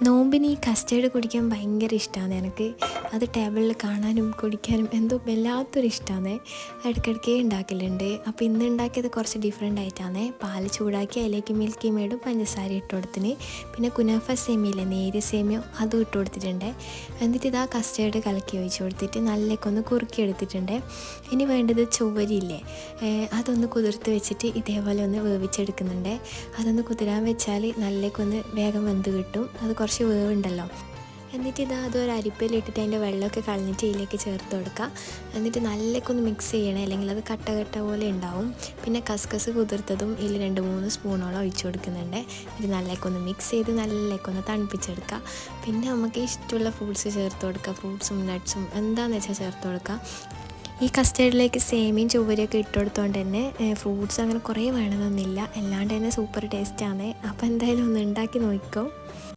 നോമ്പിന് ഈ കസ്റ്റേർഡ് കുടിക്കാൻ ഭയങ്കര ഇഷ്ടമാണ് എനിക്ക്. അത് ടേബിളിൽ കാണാനും കുടിക്കാനും എന്തോ വല്ലാത്തൊരു ഇഷ്ടമാണ്. ഇടയ്ക്കിടയ്ക്ക് ഉണ്ടാക്കലുണ്ട്. അപ്പോൾ ഇന്ന് ഉണ്ടാക്കിയത് കുറച്ച് ഡിഫറെൻ്റ് ആയിട്ടാണ്. പാൽ ചൂടാക്കി അതിലേക്ക് മിൽക്കി മേഡും പഞ്ചസാര ഇട്ട് കൊടുത്തിന്. പിന്നെ കുനാഫ സേമിയയില്ലേ, നേരിയ സേമിയോ അതും ഇട്ട് കൊടുത്തിട്ടുണ്ട്. എന്നിട്ട് ഇതാ കസ്റ്റേർഡ് കലക്കി ഒഴിച്ച് കൊടുത്തിട്ട് നല്ലേക്കൊന്ന് കുറുക്കി എടുത്തിട്ടുണ്ട്. ഇനി വേണ്ടത് ചുവരില്ലേ, അതൊന്ന് കുതിർത്ത് വെച്ചിട്ട് ഇതേപോലെ ഒന്ന് വേവിച്ചെടുക്കുന്നുണ്ട്. അതൊന്ന് കുതിരാൻ വെച്ചാൽ നല്ലേക്കൊന്ന് വേഗം വെന്ത് കിട്ടും. അത് കുറച്ച് വേവുണ്ടല്ലോ. എന്നിട്ട് ഇതാ അതൊരു അരിപ്പയിലിട്ടിട്ട് അതിൻ്റെ വെള്ളമൊക്കെ കളഞ്ഞിട്ട് ഇതിലേക്ക് ചേർത്ത് കൊടുക്കുക. എന്നിട്ട് നല്ലേക്കൊന്ന് മിക്സ് ചെയ്യണേ, അല്ലെങ്കിൽ അത് കട്ട കട്ട പോലെ ഉണ്ടാവും. പിന്നെ കസ്കസ് കുതിർത്തതും ഇതിൽ 2-3 സ്പൂണോളം ഒഴിച്ചു കൊടുക്കുന്നുണ്ട്. ഇത് നല്ലേക്കൊന്ന് മിക്സ് ചെയ്ത് നല്ലേക്കൊന്ന് തണുപ്പിച്ചെടുക്കുക. പിന്നെ നമുക്ക് ഇഷ്ടമുള്ള ഫ്രൂട്ട്സ് ചേർത്ത് കൊടുക്കുക. ഫ്രൂട്ട്സും നട്ട്സും എന്താണെന്ന് വെച്ചാൽ ചേർത്ത് കൊടുക്കുക. ഈ കസ്റ്റേർഡിലേക്ക് സേമിയും ചുവരിയൊക്കെ ഇട്ട് കൊടുത്തോണ്ട് തന്നെ ഫ്രൂട്ട്സ് അങ്ങനെ കുറേ വേണമെന്നൊന്നുമില്ല. അല്ലാണ്ട് തന്നെ സൂപ്പർ ടേസ്റ്റാണ്. അപ്പോൾ എന്തായാലും ഒന്ന് ഉണ്ടാക്കി നോക്കിക്കോ.